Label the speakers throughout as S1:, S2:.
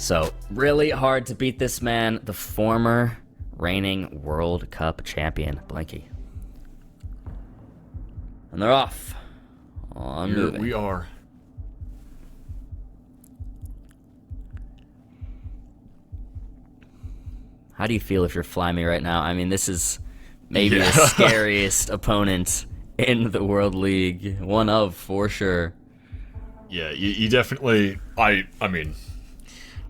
S1: So, really hard to beat this man, the former reigning World Cup champion, Blinky. And they're off. On
S2: Here
S1: moving.
S2: we are.
S1: How do you feel if you're Flyme right now? I mean, this is maybe the scariest opponent in the World League. One of, for sure.
S2: Yeah, you definitely... I mean,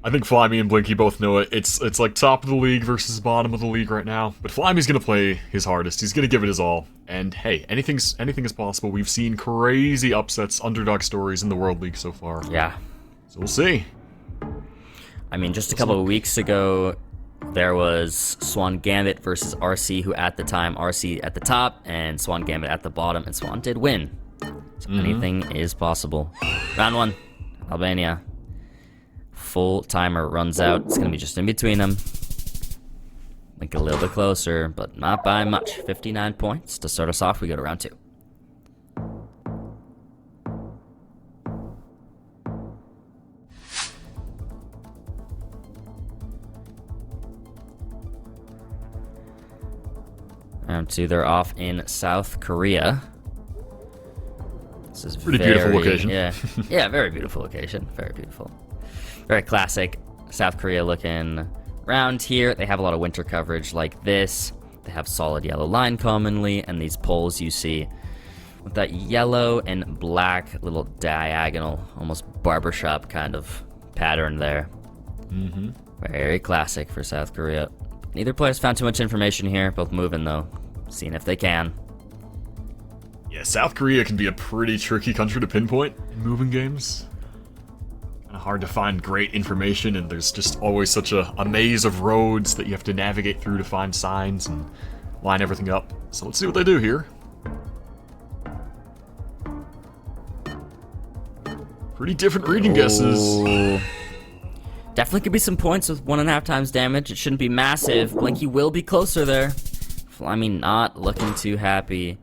S2: I think Flyme and Blinky both know it. It's like top of the league versus bottom of the league right now. But Flyme's gonna play his hardest. He's gonna give it his all. And hey, anything is possible. We've seen crazy upsets, underdog stories in the World League so far.
S1: Yeah.
S2: So we'll see.
S1: I mean, just a couple of weeks ago, there was Swan Gambit versus RC, who at the time, RC at the top, and Swan Gambit at the bottom, and Swan did win. So anything is possible. Round one, Albania. Full timer runs out. It's going to be just in between them. Like a little bit closer, but not by much. 59 points. To start us off, we go to round two. Round two, they're off in South Korea. This is
S2: Pretty beautiful location.
S1: Yeah, yeah, very beautiful location. Very beautiful. Very classic South Korea looking round here. They have a lot of winter coverage like this. They have solid yellow line commonly, and these poles you see with that yellow and black little diagonal, almost barbershop kind of pattern there. Very classic for South Korea. Neither player's found too much information here. Both moving though, seeing if they can.
S2: Yeah, South Korea can be a pretty tricky country to pinpoint in moving games. Kind of hard to find great information, and there's just always such a maze of roads that you have to navigate through to find signs and line everything up. So let's see what they do here. Pretty different region guesses.
S1: Definitely could be some points with 1.5 times damage. It shouldn't be massive. Blinky will be closer there. Flyme not looking too happy.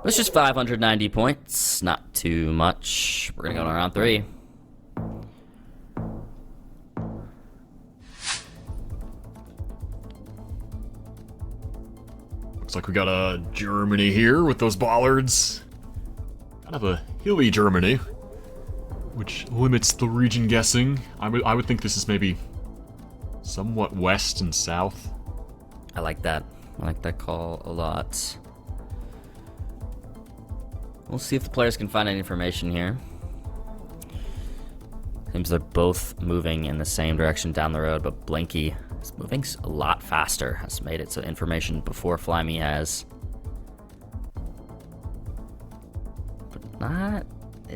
S1: It's just 590 points. Not too much. We're going to go to round three.
S2: Looks like we got a Germany here with those bollards. Kind of a hilly Germany, which limits the region guessing. I would think this is maybe somewhat west and south.
S1: I like that. I like that call a lot. We'll see if the players can find any information here. Seems they're both moving in the same direction down the road, but Blinky is moving a lot faster. Has made it so information before Flyme has. But not...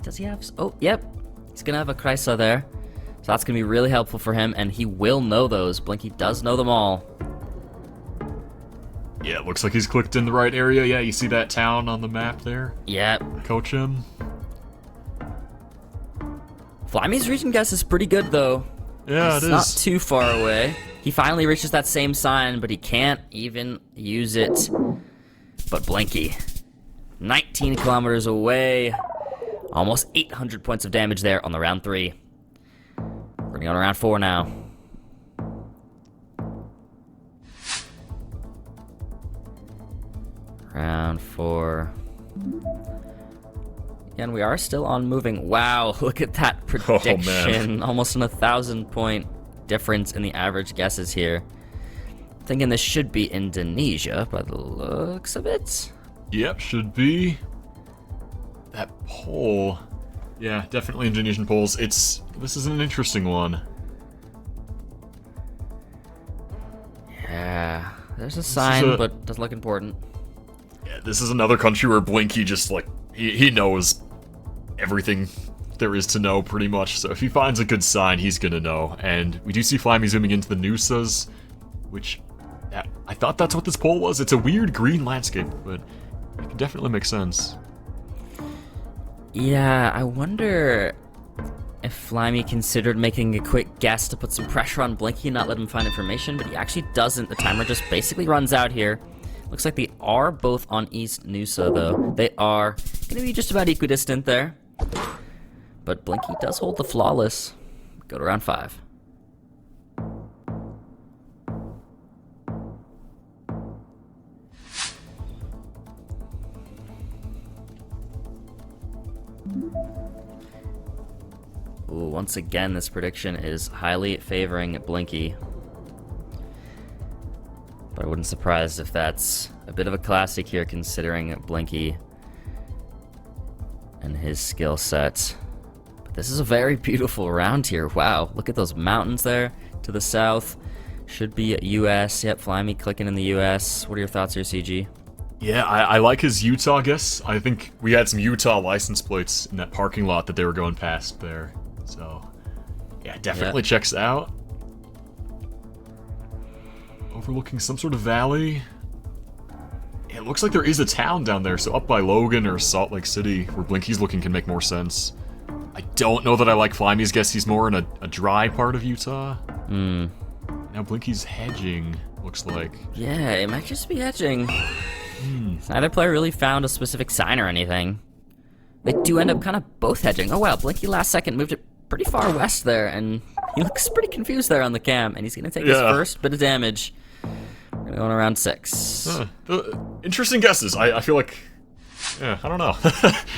S1: Does he have... Oh, yep. He's going to have a Kreisa there. So that's going to be really helpful for him, and he will know those. Blinky does know them all.
S2: Yeah, it looks like he's clicked in the right area. Yeah, you see that town on the map there?
S1: Yep.
S2: Coach him.
S1: Flyme's region guess is pretty good, though.
S2: Yeah,
S1: It's
S2: it
S1: not
S2: is.
S1: too far away. He finally reaches that same sign, but he can't even use it. But Blinky, 19 kilometers away. Almost 800 points of damage there on the round three. We're gonna go to round four now. Round four. And we are still on moving. Wow, look at that prediction. Almost an 1,000-point difference in the average guesses here. Thinking this should be Indonesia by the looks of it.
S2: Yep, should be. That pole. Yeah, definitely Indonesian poles. This is an interesting one.
S1: Yeah, there's a sign, but doesn't look important.
S2: Yeah, this is another country where Blinky just, like, he knows everything there is to know, pretty much. So if he finds a good sign, he's gonna know. And we do see Flyme zooming into the Nusas, which, I thought that's what this pole was. It's a weird green landscape, but it can definitely make sense.
S1: Yeah, I wonder if Flyme considered making a quick guess to put some pressure on Blinky and not let him find information, but he actually doesn't. The timer just basically runs out here. Looks like they are both on East Nusa, though. They are going to be just about equidistant there. But Blinky does hold the flawless. Go to round 5. once again, this prediction is highly favoring Blinky. But I wouldn't be surprised if that's a bit of a classic here, considering Blinky and his skill set. But this is a very beautiful round here. Wow, look at those mountains there to the south. Should be US. Yep, Flyme clicking in the US. What are your thoughts here, CG?
S2: Yeah, I like his Utah guess. I think we had some Utah license plates in that parking lot that they were going past there. So, yeah, definitely checks out. Overlooking some sort of valley. It looks like there is a town down there, so up by Logan or Salt Lake City, where Blinky's looking, can make more sense. I don't know that I like Flyme's guess. He's more in a dry part of Utah. Now Blinky's hedging, looks like.
S1: Yeah, it might just be hedging. Neither player really found a specific sign or anything. They do end up kind of both hedging. Oh wow, Blinky last second moved it pretty far west there, and he looks pretty confused there on the cam, and he's going to take his first bit of damage. We're going to go on around 6.
S2: Interesting guesses. I feel like... Yeah, I don't know.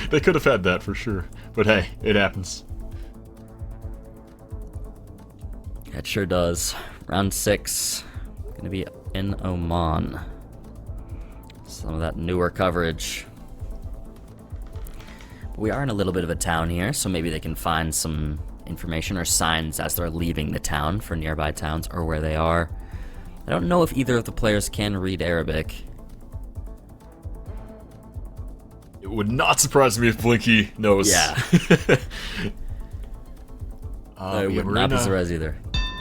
S2: They could have had that for sure. But hey, it happens.
S1: It sure does. Round 6. Going to be in Oman. Some of that newer coverage. But we are in a little bit of a town here, so maybe they can find some information or signs as they're leaving the town for nearby towns or where they are. I don't know if either of the players can read Arabic.
S2: It would not surprise me if Blinky knows.
S1: Yeah. I would not be surprised either.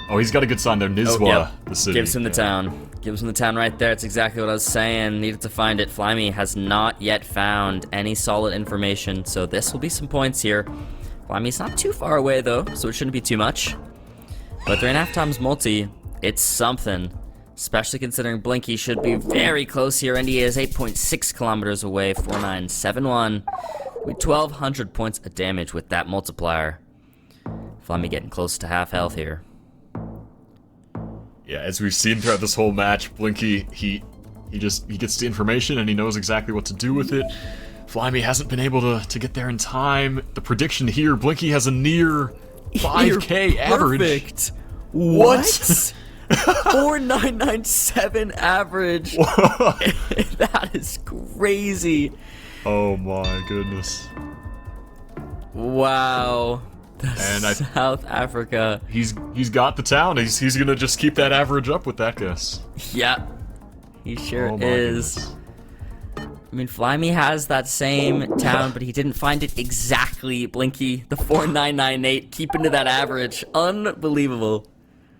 S2: Oh, he's got a good sign there. Nizwa, the city.
S1: Gives him the town. Gives him the town right there. It's exactly what I was saying. Needed to find it. Flyme has not yet found any solid information, so this will be some points here. Flyme's not too far away, though, so it shouldn't be too much. But 3.5 times multi, it's something. Especially considering Blinky should be very close here, and he is 8.6 kilometers away, 4971. With 1,200 points of damage with that multiplier. Flyme getting close to half health here.
S2: Yeah, as we've seen throughout this whole match, Blinky, he gets the information and he knows exactly what to do with it. Flyme hasn't been able to get there in time. The prediction here, Blinky has a near 5k average.
S1: Perfect. What? 4997 average. That is crazy.
S2: Oh my goodness.
S1: Wow. South Africa.
S2: He's got the town. He's gonna just keep that average up with that guess.
S1: Yeah, he sure is.
S2: Goodness.
S1: I mean, Flyme has that same town, but he didn't find it exactly. Blinky, the 4998, keeping to that average. Unbelievable.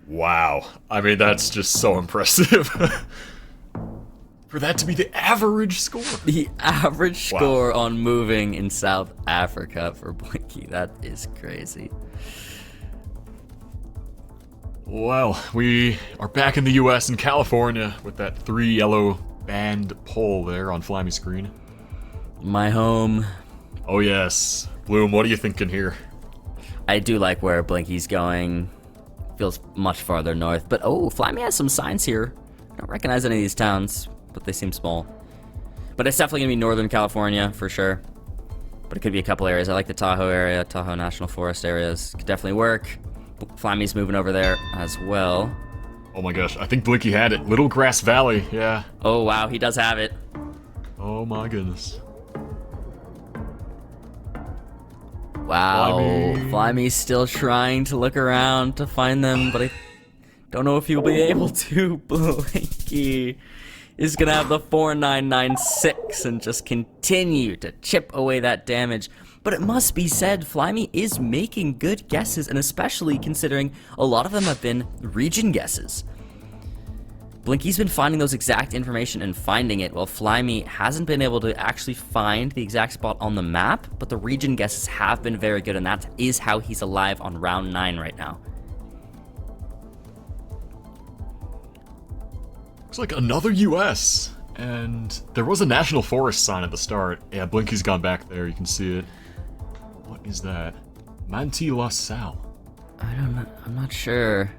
S2: Wow. I mean, that's just so impressive. For that to be the average score.
S1: The average score on moving in South Africa for Blinky. That is crazy.
S2: Well, we are back in the US and California with that 3 yellow band pole there on Flyme's screen.
S1: My home.
S2: Oh yes. Bloom, what are you thinking here?
S1: I do like where Blinky's going. Feels much farther north. But oh, Flyme has some signs here. I don't recognize any of these towns, but they seem small. But it's definitely going to be Northern California, for sure. But it could be a couple areas. I like the Tahoe area, Tahoe National Forest areas. Could definitely work. Flyme's moving over there as well.
S2: Oh my gosh, I think Blinky had it. Little Grass Valley, yeah.
S1: Oh wow, he does have it.
S2: Oh my goodness.
S1: Wow, Flyme's still trying to look around to find them, but I don't know if he'll be able to. Blinky is gonna have the 4996 and just continue to chip away that damage. But it must be said, Flyme is making good guesses, and especially considering a lot of them have been region guesses. Blinky's been finding those exact information and finding it, while Flyme hasn't been able to actually find the exact spot on the map, but the region guesses have been very good, and that is how he's alive on round 9 right now.
S2: Looks like another US, and there was a National Forest sign at the start. Yeah, Blinky's gone back there, you can see it. What is that? Manti La Salle.
S1: I'm not sure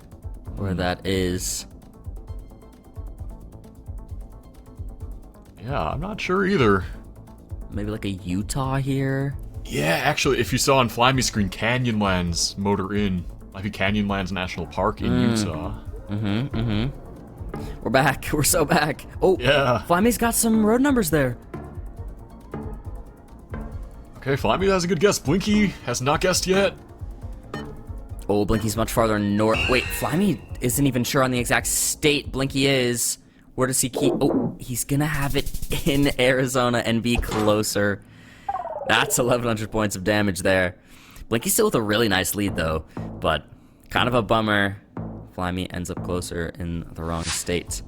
S1: where that is.
S2: Yeah, I'm not sure either.
S1: Maybe like a Utah here?
S2: Yeah, actually, if you saw on Flyme's screen, Canyonlands Motor Inn. Might be Canyonlands National Park in Utah.
S1: We're back. We're so back. Oh,
S2: Yeah.
S1: Flyme's got some road numbers there.
S2: Okay, Flyme has a good guess. Blinky has not guessed yet.
S1: Oh, Blinky's much farther north. Wait, Flyme isn't even sure on the exact state Blinky is. Where does he keep? Oh, he's gonna have it in Arizona and be closer. That's 1,100 points of damage there. Blinky's still with a really nice lead though, but kind of a bummer. Flyme ends up closer in the wrong state.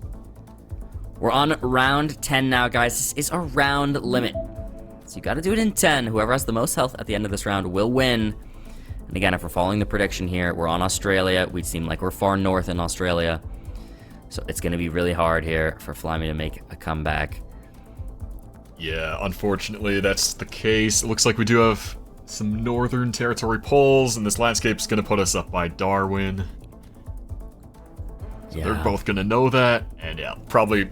S1: We're on round 10 now, guys. This is a round limit. So you gotta do it in 10. Whoever has the most health at the end of this round will win. And again, if we're following the prediction here, we're on Australia. We seem like we're far north in Australia. So it's going to be really hard here for Flyme to make a comeback.
S2: Yeah, unfortunately, that's the case. It looks like we do have some Northern Territory polls, and this landscape's going to put us up by Darwin. So they're both going to know that, and yeah, probably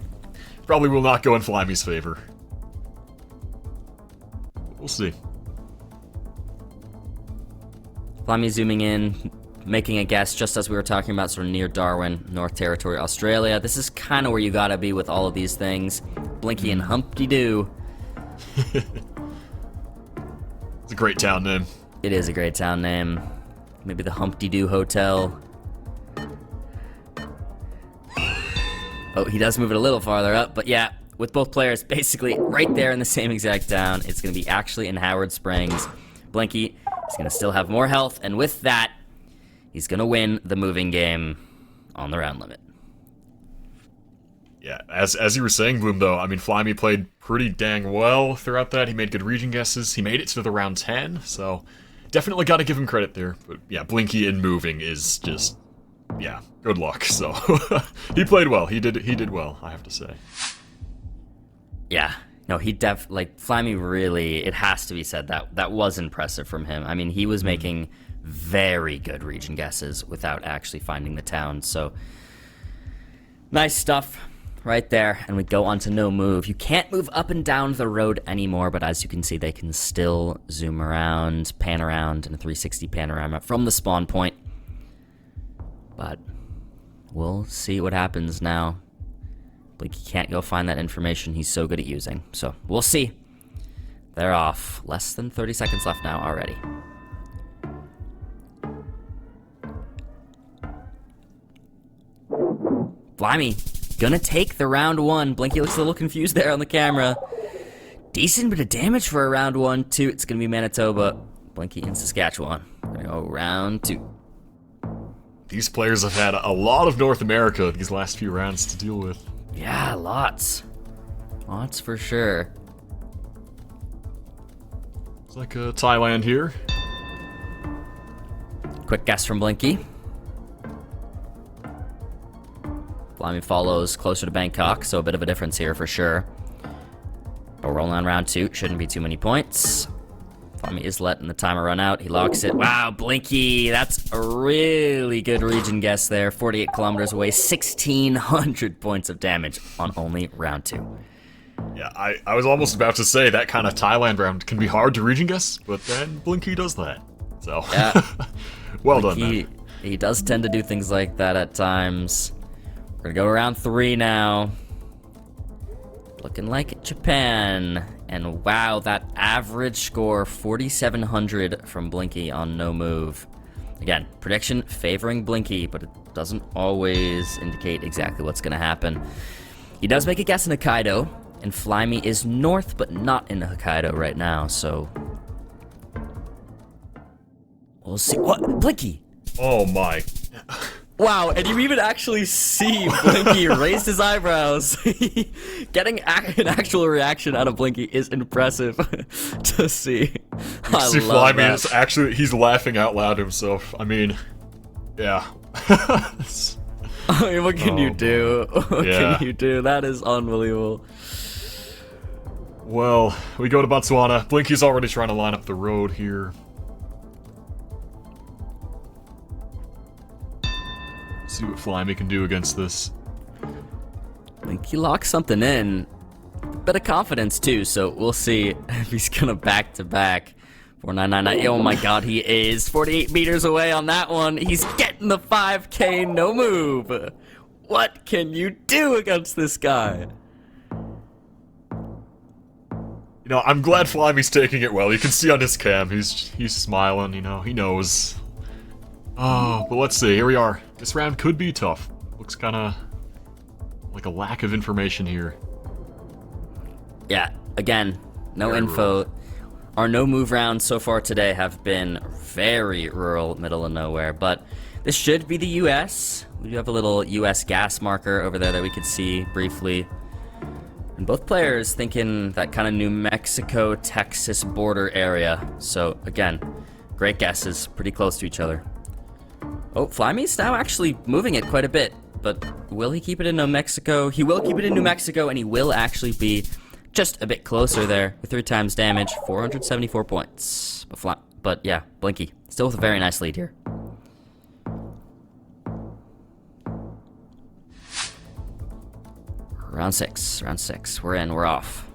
S2: will not go in Flyme's favor. We'll see.
S1: Flyme zooming in, making a guess just as we were talking about, sort of near Darwin, North Territory, Australia. This is kind of where you gotta be with all of these things. Blinky and Humpty-Doo.
S2: It's a great town name.
S1: It is a great town name. Maybe the Humpty-Doo Hotel. Oh, he does move it a little farther up, but yeah, with both players basically right there in the same exact town, it's gonna be actually in Howard Springs. Blinky is going to still have more health, and with that, he's going to win the moving game on the round limit.
S2: Yeah, as you were saying, Bloom, though, I mean, Flyme played pretty dang well throughout that. He made good region guesses. He made it to the round 10, so definitely got to give him credit there. But yeah, Blinky in moving is just, yeah, good luck. So he played well. He did well, I have to say.
S1: Yeah. No, Flyme really, it has to be said that was impressive from him. I mean, he was making very good region guesses without actually finding the town, so nice stuff right there. And we go on to no move. You can't move up and down the road anymore, but as you can see, they can still zoom around, pan around in a 360 panorama from the spawn point. But we'll see what happens now. Blinky can't go find that information he's so good at using. So, we'll see. They're off. Less than 30 seconds left now already. Flyme gonna take the round one. Blinky looks a little confused there on the camera. Decent bit of damage for a round 1, 2. It's gonna be Manitoba. Blinky in Saskatchewan. We're gonna go round 2.
S2: These players have had a lot of North America these last few rounds to deal with.
S1: Yeah, lots. Lots for sure.
S2: It's like Thailand here.
S1: Quick guess from Blinky. Flyme follows closer to Bangkok, so a bit of a difference here for sure. But rolling on round 2, shouldn't be too many points. Flyme is letting the timer run out. He locks it. Wow, Blinky, that's a really good region guess there. 48 kilometers away, 1,600 points of damage on only round 2.
S2: Yeah, I was almost about to say that kind of Thailand round can be hard to region guess, but then Blinky does that. So,
S1: yeah.
S2: Well done, man.
S1: He does tend to do things like that at times. We're gonna go to round 3 now. Looking like Japan. And wow, that average score, 4,700 from Blinky on no move. Again, prediction favoring Blinky, but it doesn't always indicate exactly what's going to happen. He does make a guess in Hokkaido, and Flyme is north, but not in Hokkaido right now, so we'll see. What? Blinky!
S2: Oh my.
S1: Wow, and you even actually see Blinky raise his eyebrows. Getting an actual reaction out of Blinky is impressive to see. I
S2: See,
S1: love
S2: Flyme
S1: that.
S2: is actually, he's laughing out loud himself. I mean, yeah.
S1: I mean, what can you do? What
S2: Yeah.
S1: can you do? That is unbelievable.
S2: Well, we go to Botswana. Blinky's already trying to line up the road here. See what Flyme can do against this.
S1: Blinky locks something in. Bit of confidence too, so we'll see if he's gonna back to back. 4999. Oh my god, he is 48 meters away on that one. He's getting the 5K, no move. What can you do against this guy?
S2: You know, I'm glad Flymy's taking it well. You can see on his cam, he's smiling, you know, he knows. Oh, but let's see, here we are. This round could be tough. Looks kinda like a lack of information here.
S1: Yeah, again, no
S2: Very
S1: info.
S2: rural.
S1: Our no move rounds so far today have been very rural, middle of nowhere, but this should be the US. We do have a little US gas marker over there that we could see briefly. And both players thinking that kind of New Mexico, Texas border area. So again, great guesses, pretty close to each other. Oh, Flymy's now actually moving it quite a bit, but will he keep it in New Mexico? He will keep it in New Mexico, and he will actually be just a bit closer there with 3 times damage, 474 points. But yeah, Blinky still with a very nice lead here. Round 6. We're in, we're off.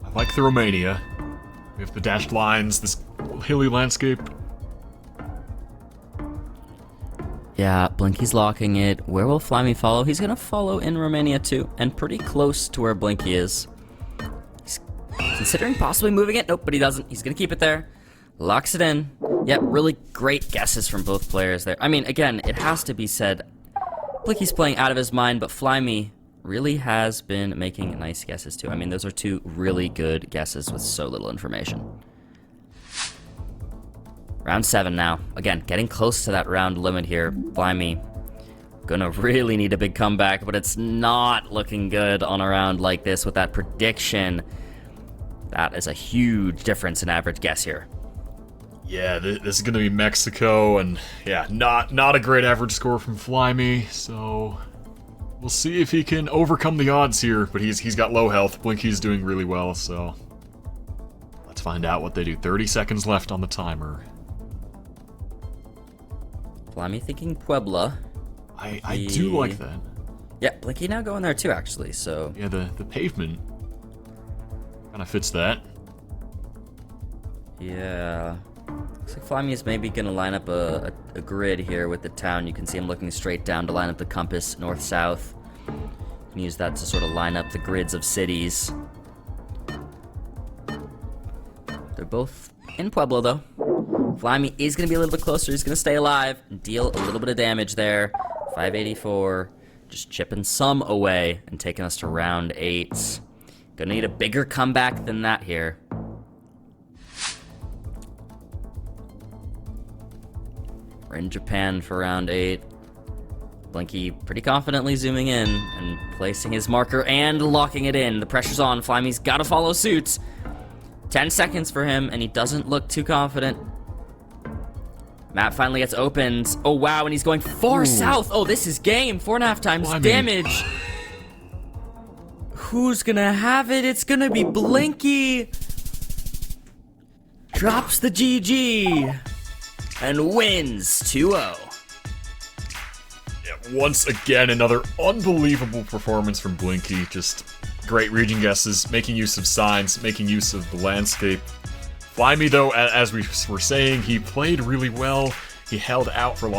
S2: I like the Romania. We have the dashed lines, this hilly landscape.
S1: Yeah, Blinky's locking it. Where will Flyme follow? He's gonna follow in Romania too, and pretty close to where Blinky is. He's considering possibly moving it. Nope, but he doesn't. He's gonna keep it there. Locks it in. Yep, really great guesses from both players there. I mean, again, it has to be said, Blinky's playing out of his mind, but Flyme really has been making nice guesses too. I mean, those are 2 really good guesses with so little information. Round 7 now. Again, getting close to that round limit here. Flyme gonna really need a big comeback, but it's not looking good on a round like this with that prediction. That is a huge difference in average guess here.
S2: Yeah, this is gonna be Mexico, and yeah, not a great average score from Flyme, so we'll see if he can overcome the odds here, but he's got low health. Blinky's doing really well, so let's find out what they do. 30 seconds left on the timer.
S1: Flyme thinking Puebla.
S2: I do like that.
S1: Yeah, Blinky now going there too, actually, so...
S2: Yeah, the pavement kind of fits that.
S1: Yeah. Looks like Flyme is maybe going to line up a grid here with the town. You can see him looking straight down to line up the compass north-south. You can use that to sort of line up the grids of cities. They're both in Pueblo, though. Flyme is going to be a little bit closer. He's going to stay alive and deal a little bit of damage there. 584. Just chipping some away and taking us to round 8. Gonna need a bigger comeback than that here. We're in Japan for round 8. Blinky pretty confidently zooming in and placing his marker and locking it in. The pressure's on. Flyme's gotta follow suit. 10 seconds for him, and he doesn't look too confident. Map finally gets opened. Oh, wow, and he's going far south. Oh, this is game. 4.5 times damage. Who's gonna have it? It's gonna be Blinky. Drops the GG and wins 2-0.
S2: Yeah, once again, another unbelievable performance from Blinky. Just great reading guesses, making use of signs, making use of the landscape. Flyme, though, as we were saying, he played really well. He held out for long.